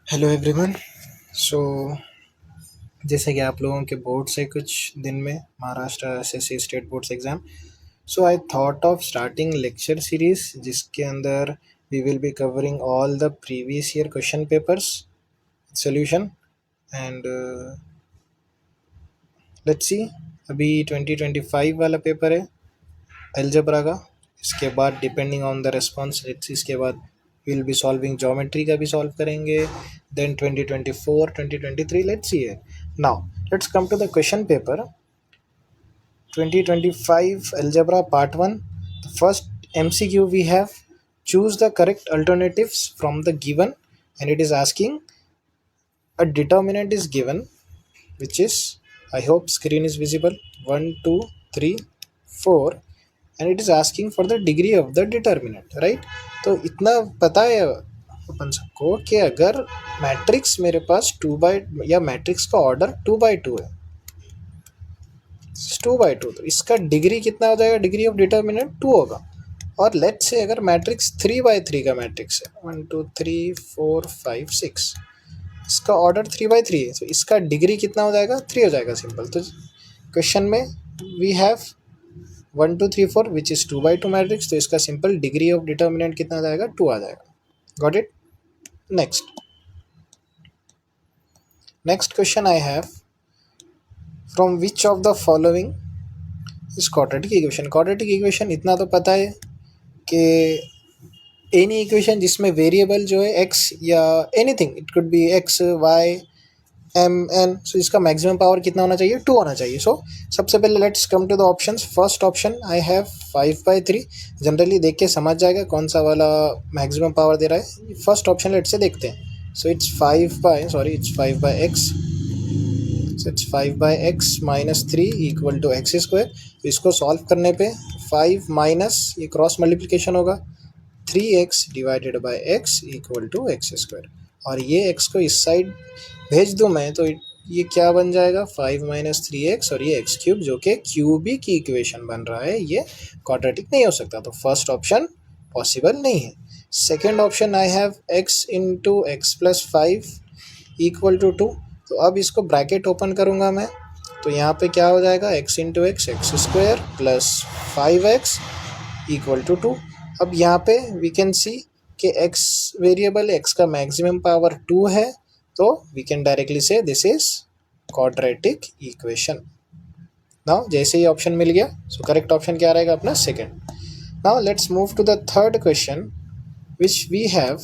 Hello everyone. सो जैसे कि आप लोगों के बोर्ड से कुछ दिन में Maharashtra SSC state boards exam, so I thought of starting lecture series जिसके अंदर we will be covering all the previous year question papers solution and let's see. अभी 2025 वाला पेपर है अलजेब्रा का। इसके बाद depending on the response let's see, इसके बाद विल बी सॉल्विंग ज्योमेट्री का भी सॉल्व करेंगे। देन 2024 2023 लेट्स सी है। Now let's come to the question paper 2025 algebra part 1. The first MCQ we have: choose the correct alternatives from the given, and it is asking a determinant is given, which is, I hope screen is visible, 1 2 3 4, and it is asking for the degree of the determinant, right? तो इतना पता है अपन सबको कि अगर matrix मेरे पास 2 by या matrix का ऑर्डर 2/2 है, 2/2, तो इसका डिग्री कितना हो जाएगा? डिग्री ऑफ डिटर्मिनेंट 2 होगा। और लेट्स से अगर मैट्रिक्स 3/3 का मैट्रिक्स है, 1 2 3 4 5 6, इसका ऑर्डर 3/3 है, तो इसका डिग्री कितना हो जाएगा? 3 हो जाएगा, सिंपल। तो क्वेश्चन में we have 1 2 3 4 which is 2/2 matrix, तो इसका सिंपल डिग्री ऑफ डिटर्मिनेंट कितना आ जाएगा? 2 आ जाएगा। Got it? Next question I have, from which of the following is quadratic equation. Quadratic equation इतना तो पता है कि एनी इक्वेशन जिसमें वेरिएबल जो है एक्स या anything, it could be X Y M N, so इसका मैक्सिमम पावर कितना होना चाहिए? 2 होना चाहिए। सो सबसे पहले let's come to the options. First option I have 5/3। Generally देख के समझ जाएगा कौन सा वाला मैक्सिमम पावर दे रहा है। फर्स्ट ऑप्शन लेट से देखते हैं। So it's 5/x, so it's 5/x minus 3 equal to X square. तो इसको सॉल्व करने पे 5 माइनस ये क्रॉस मल्टीप्लिकेशन होगा, 3x divided by X equal to X square. और ये x को इस साइड भेज दूँ मैं तो ये क्या बन जाएगा? 5 माइनस 3x और ये एक्स क्यूब, जो कि क्यूबिक की इक्वेशन बन रहा है। ये क्वाड्रेटिक नहीं हो सकता, तो फर्स्ट ऑप्शन पॉसिबल नहीं है। Second option I have x into X plus 5 equal to 2। तो अब इसको ब्रैकेट ओपन करूँगा मैं, तो यहाँ पे क्या हो जाएगा? x into X, X square plus 5x equal to 2। अब यहाँ पे वी कैन सी कि x वेरिएबल, x का मैक्सिमम पावर 2 है, तो वी कैन डायरेक्टली से this is quadratic equation. Now जैसे ही ऑप्शन मिल गया, सो करेक्ट ऑप्शन क्या रहेगा अपना? Second. Now let's move to the third question which we have,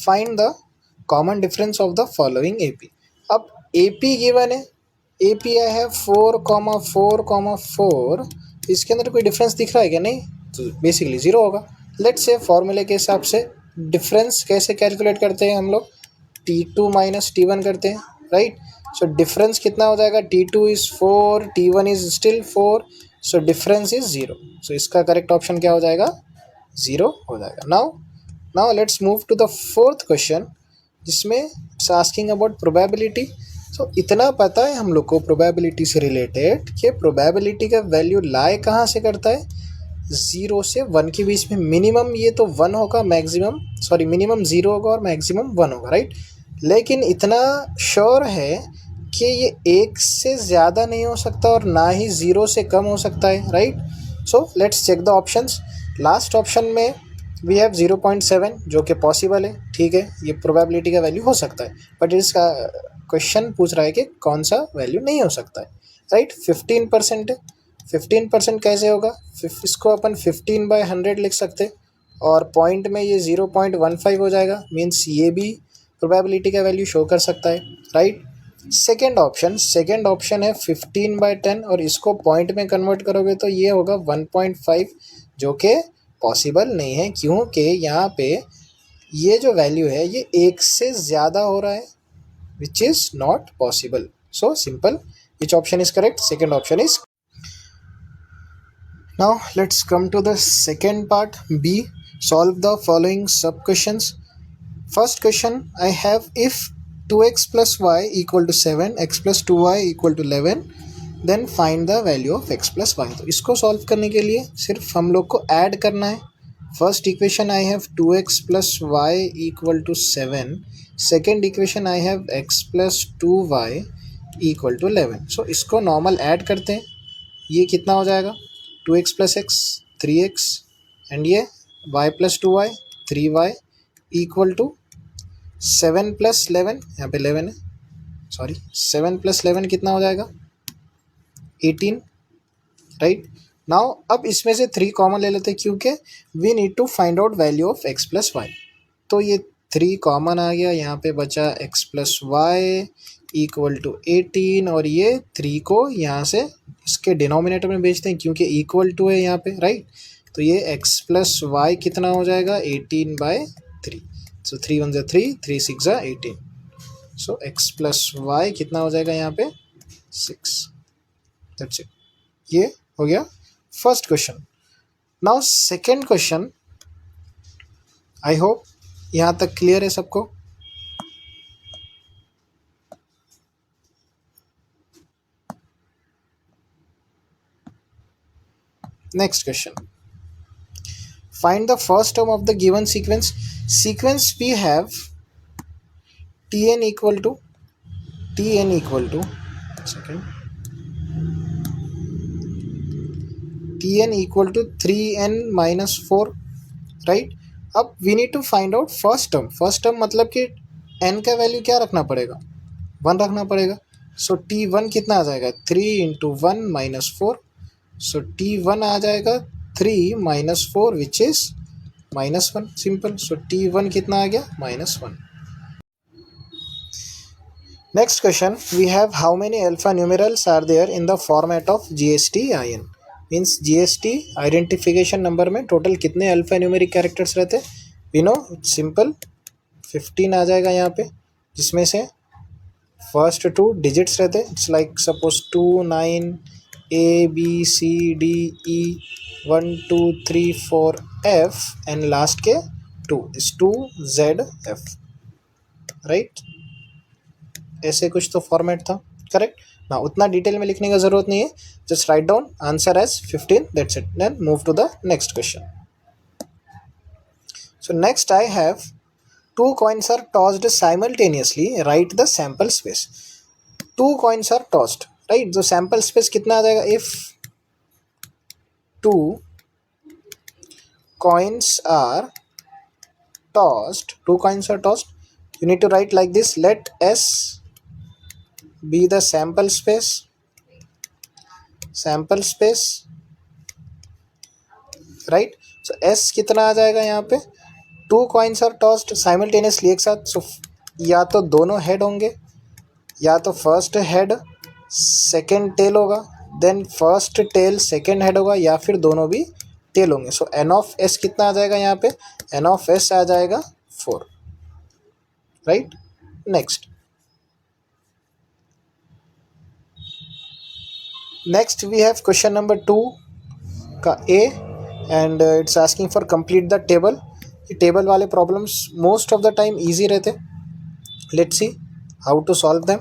find the common difference of the following AP। अब AP given है, AP I have 4,4,4, इसके अंदर कोई डिफरेंस दिख रहा है क्या? नहीं, तो बेसिकली 0 होगा। लेट्स से फॉर्मूले के हिसाब से डिफरेंस कैसे कैलकुलेट करते हैं हम लोग? T2 माइनस T1 करते हैं, राइट? सो डिफरेंस कितना हो जाएगा? T2 is 4, T1 is still 4, so difference is 0। So इसका करेक्ट ऑप्शन क्या हो जाएगा? 0 हो जाएगा। Now let's move to the fourth question, जिसमें it's asking about probability. So इतना पता है हम लोग को प्रोबेबिलिटी से रिलेटेड कि प्रोबेबिलिटी का वैल्यू लाई कहाँ से करता है? 0 से 1 के बीच में। मिनिमम ये तो 1 होगा, मैक्सिमम मिनिमम 0 होगा और मैक्सिमम 1 होगा, राइट? लेकिन इतना श्योर है कि ये 1 से ज़्यादा नहीं हो सकता और ना ही 0 से कम हो सकता है, right? So let's check the options. Last option में वी हैव 0.7 जो कि पॉसिबल है, ठीक है, ये प्रोबेबिलिटी का वैल्यू हो सकता है, बट इसका क्वेश्चन पूछ रहा है कि कौन सा वैल्यू नहीं हो सकता है, राइट? 15% है। 15% कैसे होगा? इसको अपन 15/100 लिख सकते, और पॉइंट में ये 0.15 हो जाएगा, मीन्स ये भी प्रोबेबिलिटी का वैल्यू शो कर सकता है, राइट? सेकेंड ऑप्शन है 15/10, और इसको पॉइंट में कन्वर्ट करोगे तो ये होगा 1.5, जो कि पॉसिबल नहीं है, क्योंकि यहाँ पे ये जो वैल्यू है ये 1 से ज़्यादा हो रहा है, which is not possible. So simple, which option is correct? Second option is. Now let's come to the second part, B. Solve the following sub questions. First question I have, if 2x plus y equal to 7, x plus 2y equal to 11, then find the value of x plus y। तो इसको solve करने के लिए सिर्फ हम लोग को add करना है First equation I have 2x plus y equal to 7. Second equation I have x plus 2y equal to 11. So इसको नॉर्मल ऐड करते हैं, ये कितना हो जाएगा 2x plus X 3x and ये y plus 2y 3y equal to 7 plus 11, यहाँ पे 11 है, सॉरी 7 प्लस 11 कितना हो जाएगा 18, राइट। नाउ अब इसमें से 3 कॉमन ले लेते हैं क्योंकि we need to find out value of x plus Y. तो ये 3 कॉमन आ गया, यहाँ पे बचा x plus Y equal to 18 और ये 3 को यहाँ से इसके डिनोमिनेटर में भेजते हैं क्योंकि इक्वल टू है यहाँ पे, राइट। तो ये x प्लस वाई कितना हो जाएगा 18/3। सो 3 1 ज़ा 3, 3 6 ज़ा 18। सो x प्लस वाई कितना हो जाएगा यहाँ पे 6। दैट्स इट, ये हो गया first question. Now second question, I hope यहाँ तक क्लियर है सबको। Next question, find the first term of the given sequence. Sequence we have tn equal to second tn equal to 3n-4, right. अब we need to find out first term. फर्स्ट टर्म मतलब कि n का value क्या रखना पड़ेगा 1 रखना पड़ेगा। सो t1 कितना आ जाएगा 3 × 1 - 4। सो t1 आ जाएगा 3 - 4 which is -1, simple. So t1 कितना आ गया -1। Next question, we have how many alpha numerals are there in the format of GST-IN। Means GST identification number में टोटल कितने अल्फा न्यूमेरिक कैरेक्टर्स रहते हैं। वी नो सिंपल 15 आ जाएगा यहाँ पे, जिसमें से फर्स्ट 2 डिजिट्स रहते हैं। It's like suppose 2 9 ABCDE 1 2 3 4 F and last के 2 इज 2ZF, राइट। ऐसे कुछ तो फॉर्मेट था, करेक्ट ना। उतना डिटेल में लिखने का ज़रूरत नहीं है, just write down answer as 15, that's it. Then move to the next question. So next I have 2 coins are tossed simultaneously, write the sample space। 2 coins are tossed, right। जो sample space कितना आ जाएगा, if 2 coins are tossed, you need to write like this, let S be the sample space, right। so S कितना आ जाएगा यहाँ पे 2 coins are tossed simultaneously, एक साथ। सो या तो दोनों हेड होंगे, या तो फर्स्ट हेड सेकेंड टेल होगा, then first tail second head होगा, या फिर दोनों भी टेल होंगे। सो n ऑफ s कितना आ जाएगा यहाँ पे, n ऑफ s आ जाएगा 4, right. Next we have question number 2 का A and it's asking for complete the table. ये टेबल वाले problems most of the time easy रहते। Let's see how to solve them.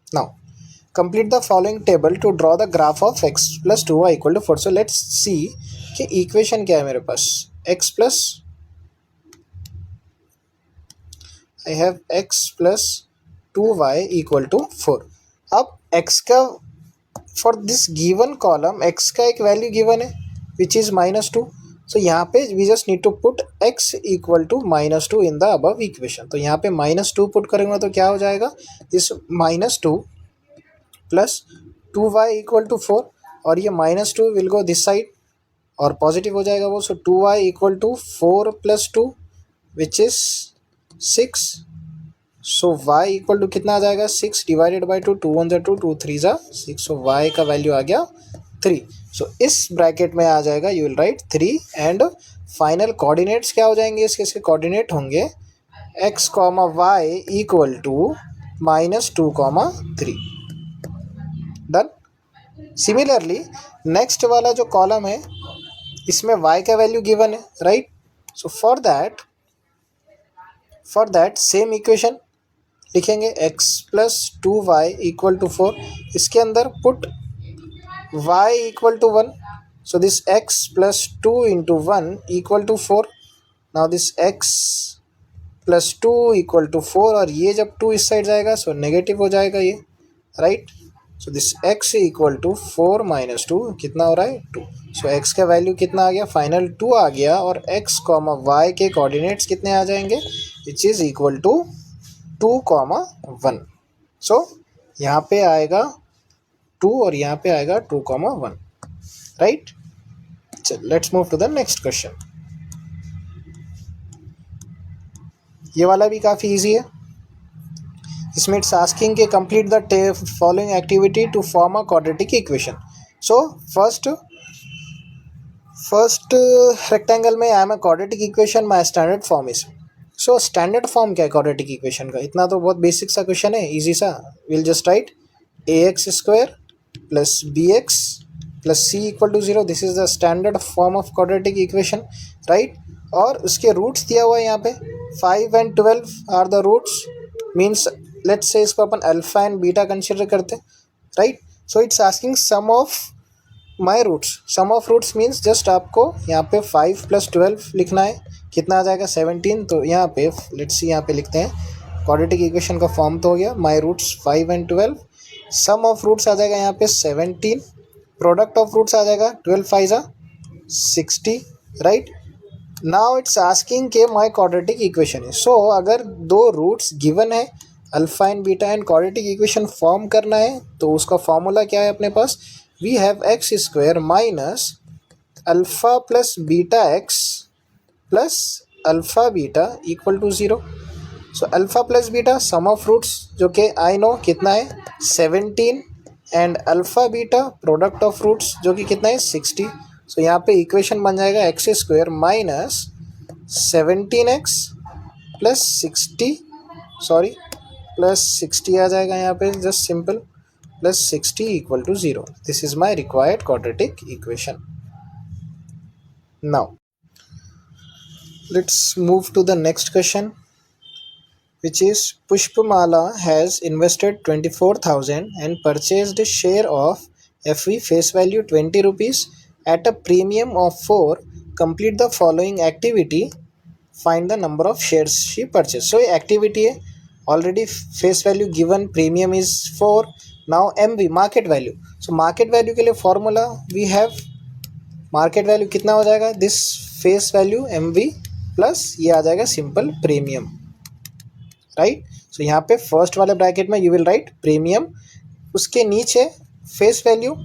Now complete the following table to draw the graph of x plus 2y equal to 4। So let's see कि equation क्या है मेरे पास, x plus I have x plus 2y equal to 4। अब x का for this given column x का एक value given है विच इज़ -2। सो यहाँ पे we just need to put x equal to -2 in the above equation. तो यहाँ पे -2 पुट करेंगे तो क्या हो जाएगा, this -2 plus 2y equal to 4, और ये -2 विल गो दिस साइड और पॉजिटिव हो जाएगा वो। So 2y equal to 4 + 2 which is 6। So y equal to कितना आ जाएगा 6 डिवाइडेड बाई 2, 2 1 ज़ा 2, 2 3 ज़ा 6। सो y का वैल्यू आ गया 3। सो इस ब्रैकेट में आ जाएगा, you will write 3 and final coordinates क्या हो जाएंगे इसके कोऑर्डिनेट होंगे x, y equal to -2, 3। Done. Similarly next वाला जो कॉलम है इसमें y का वैल्यू गिवन है, right. So for that same equation लिखेंगे x plus 2y equal to 4। इसके अंदर put y equal to 1। So this x plus 2 into 1 equal to 4. Now this x plus 2 equal to 4, और ये जब 2 इस side जाएगा so negative हो जाएगा ये, right. So this x equal to 4 minus 2 कितना हो रहा है 2। सो x का वैल्यू कितना आ गया, फाइनल 2 आ गया, और x कॉमा y के कोऑर्डिनेट्स कितने आ जाएंगे, which is equal to 2 comma 1। So यहाँ पे आएगा 2 और यहाँ पे आएगा 2 कॉमा 1, राइट। चल let's move to the next question. ये वाला भी काफ़ी इजी है। इसमें इट्स आस्किंग के complete the following activity to form a quadratic equation. So first rectangle में I am a quadratic equation, my standard form is. So standard form क्या है क्वाड्रेटिक इक्वेशन का, इतना तो बहुत बेसिक सा क्वेश्चन है, इजी सा। Will just write ax square plus bx plus c equal to 0, this is the standard form of quadratic equation, right. और उसके रूट्स दिया हुआ है यहाँ पे 5 and 12 are the roots, means let's say इसको अपन अल्फा एंड बीटा कंसिडर करते हैं, right. So it's asking sum of my roots, sum of roots means just आपको यहाँ पे 5 + 12 लिखना है, कितना आ जाएगा 17। तो यहाँ पे लेट्स सी यहाँ पे लिखते हैं क्वाड्रेटिक इक्वेशन का फॉर्म तो हो गया my roots 5 and 12, sum of roots आ जाएगा यहाँ पे 17, प्रोडक्ट ऑफ रूट्स आ जाएगा 12 × 5 = 60, राइट। नाउ इट्स आस्किंग के माई क्वाड्रेटिक इक्वेशन है। सो अगर दो रूट्स गिवन है alpha and beta and quadratic equation form करना है तो उसका फॉर्मूला क्या है अपने पास, we have X square minus alpha plus beta X plus alpha beta equal to 0। So alpha plus beta sum of roots जो कि आई नो कितना है 17, and alpha beta product of roots जो कि कितना है 60। सो यहाँ पे इक्वेशन बन जाएगा X square minus 17x plus 60, sorry plus 60 आ जाएगा यहाँ पे just simple, plus 60 equal to 0। This is my required quadratic equation. Now let's move to the next question, which is Pushpamala has invested 24,000 and purchased a share of FV face value 20 rupees at a premium of 4. Complete the following activity. Find the number of shares she purchased. So activity है, already face value given, premium is 4. Now MV market value. So market value के लिए formula we have market value कितना हो जाएगा, this face value MV plus ये आ जाएगा simple premium, right. सो यहाँ पे फर्स्ट वाले ब्रैकेट में यू विल राइट प्रीमियम, उसके नीचे फेस वैल्यू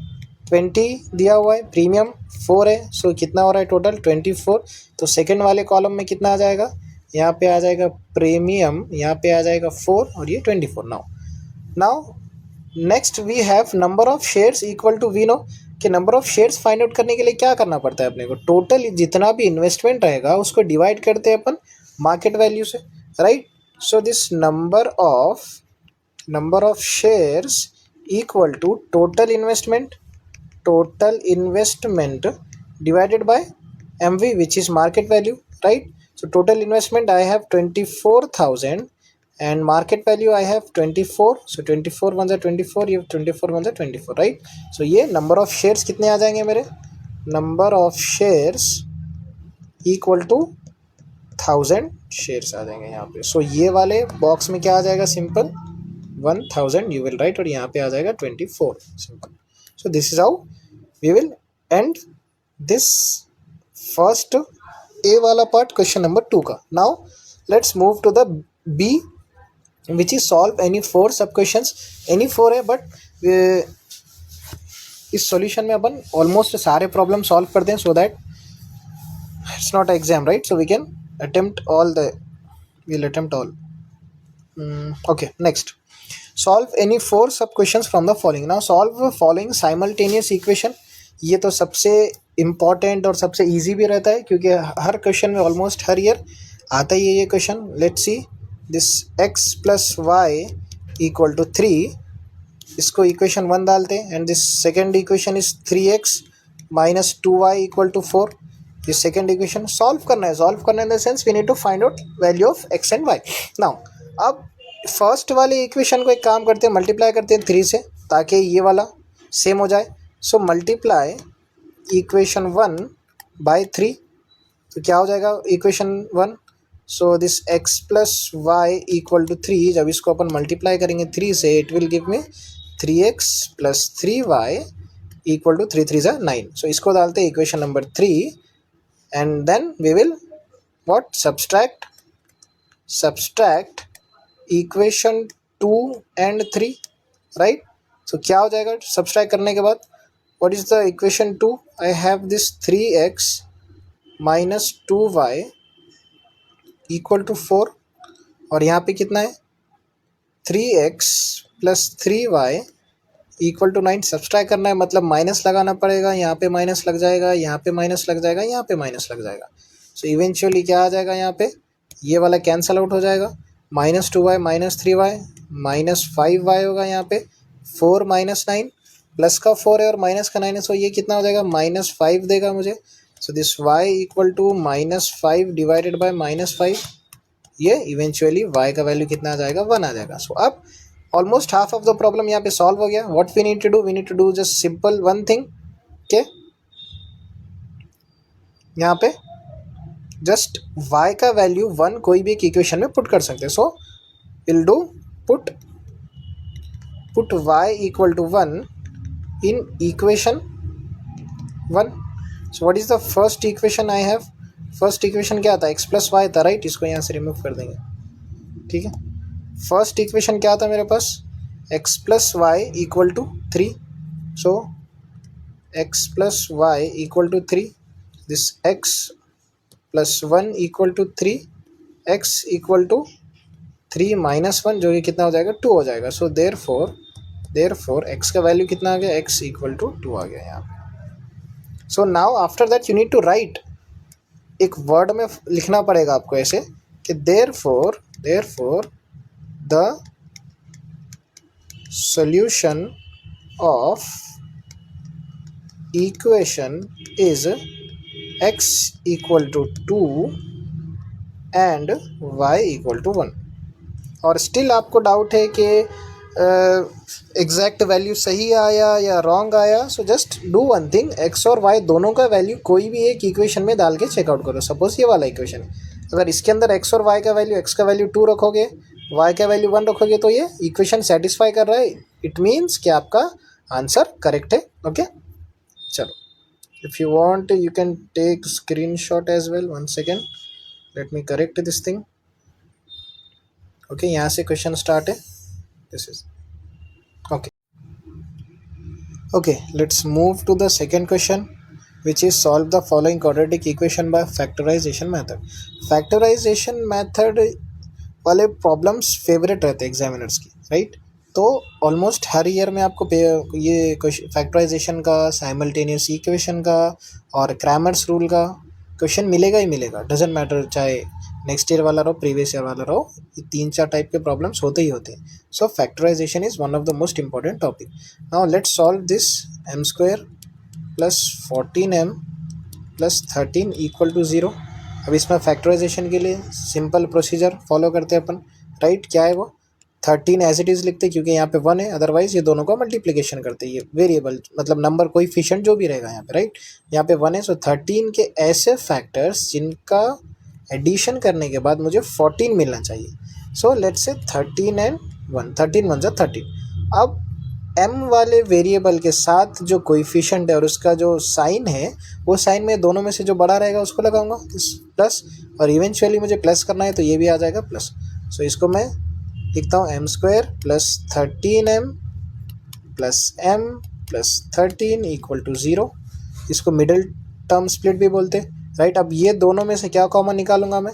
20 दिया हुआ है, प्रीमियम 4 है, सो कितना हो रहा है टोटल 24। तो सेकंड वाले कॉलम में कितना आ जाएगा, यहाँ पे आ जाएगा प्रीमियम, यहाँ पे आ जाएगा 4 और ये 24। Now next we have number of shares equal to, we know कि number of shares find out करने के लिए क्या करना पड़ता है अपने को, टोटल जितना भी इन्वेस्टमेंट रहेगा उसको डिवाइड करते हैं अपन मार्केट वैल्यू से, right. So this number of shares equal to total investment divided by MV, which is market value, right? So total investment I have 24,000 and market value I have 24. So 24 × 24, you have 24 × 24, right? So ये number of shares कितने आ जाएंगे मेरे, number of shares equal to 1000 shares आ जाएंगे यहाँ पे। सो ये वाले बॉक्स में क्या आ जाएगा, सिंपल 1000 यू विल राइट, और यहाँ पे आ जाएगा 24 simple. So this is how we will end this first A वाला पार्ट क्वेश्चन नंबर 2 का। Now let's move to the B which is solve any 4 sub questions. Any 4 है but इस solution में अपन ऑलमोस्ट सारे प्रॉब्लम सॉल्व कर दें, so that it's not exam, right. So we can we'll attempt all. Okay, next solve any 4 sub questions from the following. Now solve the following simultaneous equation. ये तो सबसे important और सबसे easy भी रहता है क्योंकि हर क्वेश्चन में ऑलमोस्ट हर ईयर आता ही है ये question. Let's see this x + y = 3, इसको इक्वेशन 1 डालते हैं, and this second equation is 3x - 2y = 4। ये सेकेंड इक्वेशन सॉल्व करना है in the sense we need to find out value of x and y। Now अब first वाले equation को एक काम करते हैं, मल्टीप्लाई करते हैं 3 से ताकि ये वाला सेम हो जाए। सो मल्टीप्लाई इक्वेशन 1 बाय 3, तो क्या हो जाएगा equation 1? So this x plus Y equal to 3, जब इसको अपन मल्टीप्लाई करेंगे 3 से, it will give me 3x plus 3y equal to 3 3 ज़ा 9. सो इसको डालते हैं equation number 3 and then we will what subtract equation 2 and 3, right. So क्या हो जाएगा सब्सट्रैक्ट करने के बाद? What is the equation 2? I have this 3x minus 2y equal to 4, और यहाँ पे कितना है 3x plus 3y equal to 9. Subtract करना है मतलब माइनस लगाना पड़ेगा, यहाँ पे माइनस लग जाएगा, यहाँ पे माइनस लग जाएगा, यहाँ पे माइनस लग जाएगा. सो इवेंचुअली क्या आ जाएगा यहाँ पे, ये वाला कैंसल आउट हो जाएगा. Minus 2y minus 3y minus 5y होगा यहाँ पे, 4 माइनस 9, प्लस का 4 है और माइनस का 9 है, सो ये कितना हो जाएगा -5 देगा मुझे. So this y equal to -5 divided by -5, ये इवेंचुअली y का वैल्यू कितना आ जाएगा 1 आ जाएगा. सो अब almost half of the problem यहाँ पे सॉल्व हो गया. What we need to do, we need to do just simple one thing के यहाँ पे जस्ट y का वैल्यू 1 कोई भी एक इक्वेशन में पुट कर सकते हैं. So will do put y equal to 1 in equation 1. So what is the first equation I have? First equation क्या था, x प्लस वाई था, राइट. इसको यहाँ से रिमूव कर देंगे, ठीक है. फर्स्ट इक्वेशन क्या था मेरे पास, x plus Y equal to 3. So x plus Y equal to 3, this x plus 1 equal to 3, x equal to 3 minus 1, जो कि कितना हो जाएगा 2 हो जाएगा. सो देयर फोर x का वैल्यू कितना आ गया, x इक्वल टू 2 आ गया यहाँ पे. So now after that you need to write, एक वर्ड में लिखना पड़ेगा आपको ऐसे कि therefore the solution of equation is x equal to 2 and y equal to 1. और स्टिल आपको डाउट है कि एग्जैक्ट वैल्यू सही आया या रॉन्ग आया, so just do one thing, x और y दोनों का वैल्यू कोई भी एक इक्वेशन में डाल के चेकआउट करो. सपोज ये वाला इक्वेशन है, अगर इसके अंदर x और y का वैल्यू, x का वैल्यू 2 रखोगे, y का वैल्यू 1 रखोगे, तो ये इक्वेशन सेटिस्फाई कर रहा है. इट मीन्स कि आपका आंसर करेक्ट है. ओके, चलो, if you want you can take screenshot as well. 1 second, let me correct this thing. Okay, यहाँ से क्वेश्चन स्टार्ट है. This is okay. Let's move to the second question, which is solve the following quadratic equation by factorization method. Factorization method वाले problems favourite रहते हैं examiners की, right. तो almost हर year में आपको ये फैक्टराइजेशन का, साइमल्टेनियस इक्वेशन का और क्रैमर्स रूल का क्वेश्चन मिलेगा ही मिलेगा. डजेंट मैटर चाहे नेक्स्ट ईयर वाला रहो, प्रीवियस ईयर वाला रहो, ये 3-4 टाइप के प्रॉब्लम्स होते ही होते हैं. So factorisation is one of the most important topic. Now let's solve this. m² plus 14m plus 13 equal to 0. अब इसमें फैक्टराइजेशन के लिए सिंपल प्रोसीजर फॉलो करते हैं अपन, राइट. क्या है वो, 13 एज इट इज़ लिखते क्योंकि यहाँ पे 1 है, अदरवाइज ये दोनों का मल्टीप्लिकेशन करते हैं. ये वेरिएबल मतलब नंबर कोएफिशिएंट जो भी रहेगा यहाँ पे, राइट. यहाँ पे 1 है, सो 13 के ऐसे फैक्टर्स जिनका एडिशन करने के बाद मुझे 14 मिलना चाहिए. सो लेट्स से 13 एंड 1, 13 1 = 13. अब m वाले वेरिएबल के साथ जो कोएफिशिएंट है और उसका जो साइन है, वो साइन में दोनों में से जो बड़ा रहेगा उसको लगाऊंगा प्लस, और इवेंचुअली मुझे प्लस करना है तो ये भी आ जाएगा प्लस. सो इसको मैं लिखता हूँ m² plus 13m plus m plus 13 equal to 0. इसको मिडिल टर्म स्प्लिट भी बोलते हैं, राइट. अब ये दोनों में से क्या कॉमन निकालूंगा मैं,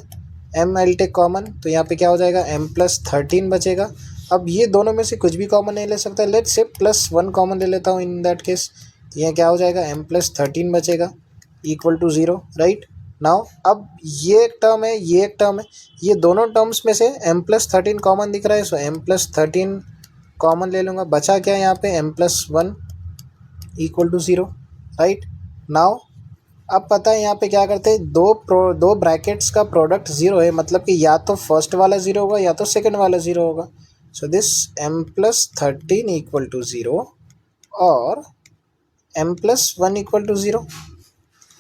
m आई टेक कॉमन, तो यहाँ पे क्या हो जाएगा m प्लस 13 बचेगा. अब ये दोनों में से कुछ भी कॉमन नहीं ले सकता, लेट्स से +1 कॉमन ले लेता हूँ इन दैट केस. यहाँ क्या हो जाएगा m प्लस 13 बचेगा इक्वल टू 0, राइट. नाउ अब ये एक टर्म है, ये एक टर्म है, ये दोनों टर्म्स में से m प्लस 13 कॉमन दिख रहा है, सो m प्लस 13 कॉमन ले लूँगा. बचा क्या यहाँ पे m plus 1 equal to 0, right. Now अब पता है यहाँ पे क्या करते हैं, दो ब्रैकेट्स का प्रोडक्ट 0 है, मतलब कि या तो फर्स्ट वाला 0 होगा या तो सेकंड वाला 0 होगा. So this m plus 13 equal to 0 और m plus one equal to zero.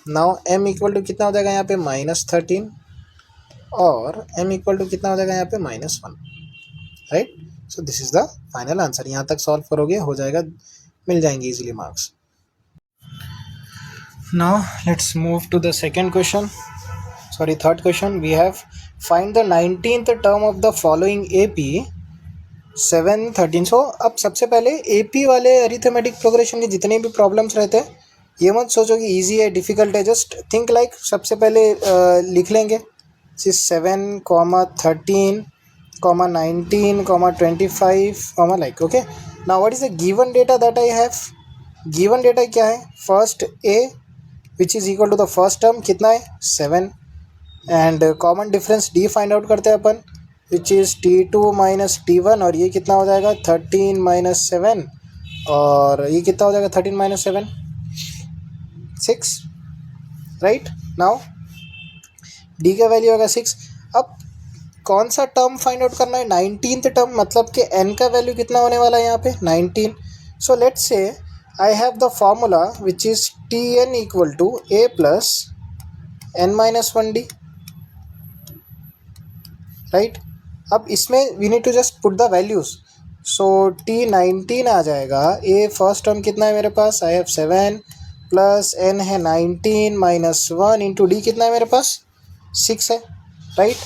Now m equal to कितना हो जाएगा यहाँ पे -13 और m इक्वल टू कितना हो जाएगा यहाँ पे -1, right. So this is the final answer. यहाँ तक सॉल्व करोगे हो जाएगा, मिल जाएंगे easily marks. Now let's move to the second question, sorry third question. We have find the 19th term of the following AP 7 13। सो अब सबसे पहले AP वाले अरिथमेटिक प्रोग्रेशन के जितने भी प्रॉब्लम्स रहते हैं, ये मत सोचो कि ईजी है डिफ़िकल्ट है, जस्ट थिंक लाइक सबसे पहले लिख लेंगे 7, 13, 19, 25, like okay. Now what is the given data that I have. Given data क्या है, first A which is equal to the first term कितना है 7, and common difference D find out करते हैं अपन, which is T2 minus T1, और ये कितना हो जाएगा 13 माइनस 7, और ये कितना हो जाएगा 13 माइनस 7 6, राइट। नाउ D का वैल्यू होगा 6। अब कौन सा टर्म फाइंड आउट करना है, 19th टर्म, मतलब कि n का वैल्यू कितना होने वाला है यहाँ पे 19। So let's say I have the formula which is Tn equal to A plus n minus 1D, right. अब इसमें we need to just put the values. So T19 आ जाएगा, A फर्स्ट टर्म कितना है मेरे पास, आई हैव 7 प्लस n है 19 minus 1 into D कितना है मेरे पास 6 है, राइट।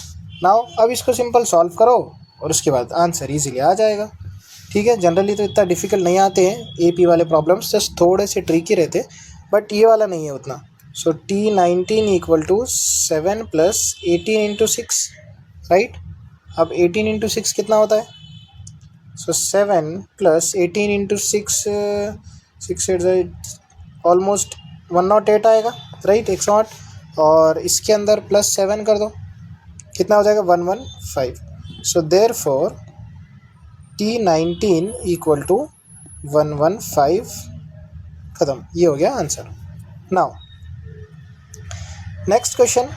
नाउ अब इसको सिंपल सॉल्व करो और उसके बाद आंसर इजीली आ जाएगा, ठीक है। जनरली तो इतना डिफिकल्ट नहीं आते हैं AP वाले प्रॉब्लम्स, जस्ट थोड़े से ट्रिकी रहते हैं, बट ये वाला नहीं है उतना। So T19 equal to 7 plus 18 into 6, right. अब 18 इंटू 6 कितना होता है, सो 7 प्लस 18 इंटू 6, 6 ऑलमोस्ट 108 आएगा, राइट 108, और इसके अंदर प्लस 7 कर दो कितना हो जाएगा 115। So therefore T19 equal to 115, खत्म, ये हो गया answer. Now next question,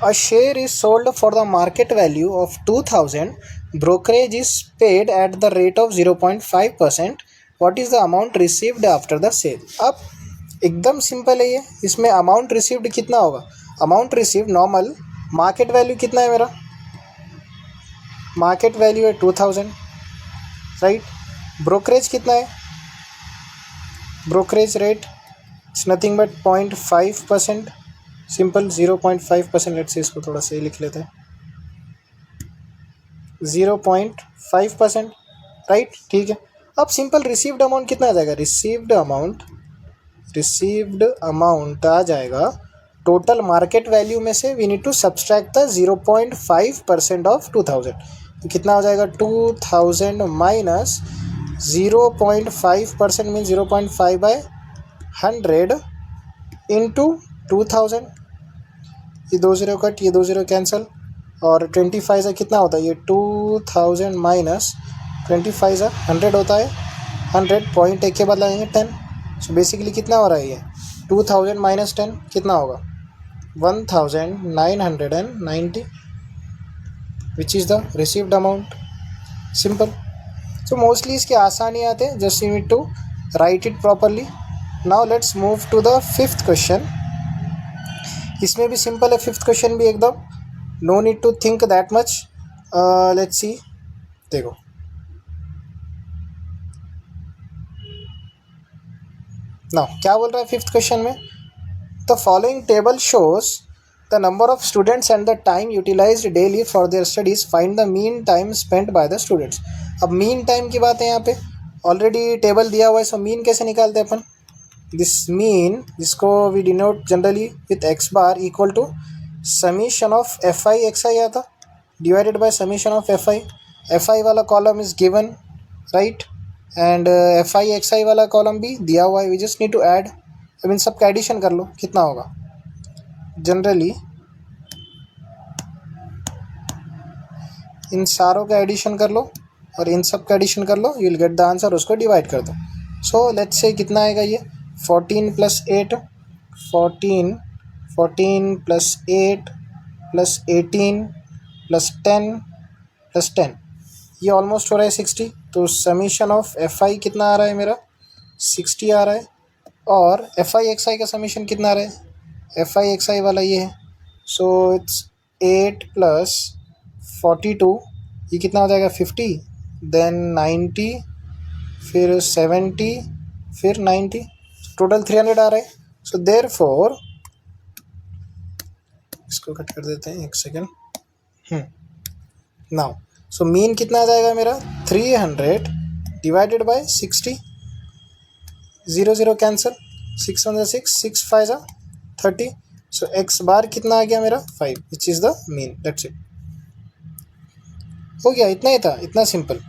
a share is sold for the market value of 2000, brokerage is paid at the rate of 0.5%, what is the amount received after the sale। अब एकदम simple है ये, इसमें amount received कितना होगा, amount received normal, market value कितना है मेरा, मार्केट वैल्यू है 2000, राइट। ब्रोकरेज कितना है, brokerage rate it's nothing but 0.5%, simple 0.5%, let's say इसको थोड़ा सही लिख लेते हैं 0.5%, राइट, ठीक है। अब सिंपल रिसीव्ड अमाउंट कितना आ जाएगा, रिसीव्ड अमाउंट आ जाएगा टोटल मार्केट वैल्यू में से we need to subtract the 0.5% of 2000, तो कितना हो जाएगा 2000 माइनस 0.5% मीन 0.5/100 इंटू 2000, ये 2 0 कट, ये 2 0 कैंसिल, और 25 से कितना होता है, ये 2000 माइनस 25 से 100 होता है, 100 पॉइंट एक के बाद लगाएंगे 10, सो बेसिकली कितना हो रहा है ये 2000 माइनस 10 कितना होगा 1990, which is the received amount, simple. So mostly इसके आसानी आते हैं, just you need to write it properly. Now let's move to the fifth question, इसमें भी सिंपल है, फिफ्थ क्वेश्चन भी एकदम, no need to think that much. Let's see, देखो नाउ क्या बोल रहा है फिफ्थ क्वेश्चन में, the following table shows the number of students and the time utilized daily for their studies, find the mean time spent by the students. अब mean time की बात है यहाँ पे, ऑलरेडी टेबल दिया हुआ है, सो मीन कैसे निकालते हैं अपन, दिस मीन, जिसको we denote generally with x bar equal to summation of fi xi आता, divided by summation of fi वाला column is given, right, and fi xi वाला कॉलम भी दिया हुआ है, we just need to add, अब इन सब का एडिशन कर लो कितना होगा, जनरली इन सारों का एडिशन कर लो और इन सब का एडिशन कर लो, you will get the answer, उसको डिवाइड कर दो। सो लेट्स से कितना आएगा ये 14 plus 8, 14 plus 8 plus 18 plus 10 plus 10, ये ऑलमोस्ट हो रहा है 60, तो समीशन ऑफ fi कितना आ रहा है मेरा 60 आ रहा है, और एफ आई एक्स आई का समीशन कितना आ रहा है, एफ आई एक्स आई वाला ये है, सो इट्स 8 + 42, ये कितना हो जाएगा 50, देन 90, फिर 70, फिर 90, टोटल 300 आ रहा है। सो देयरफॉर इसको कट कर देते हैं, एक सेकेंड। नाउ सो मीन कितना आ जाएगा मेरा 300 divided by 60, 0 0 cancel, 6 1 6, 6 5 30, so x bar कितना आ गया मेरा 5, which is the mean. That's it, हो गया, इतना ही था, इतना सिंपल।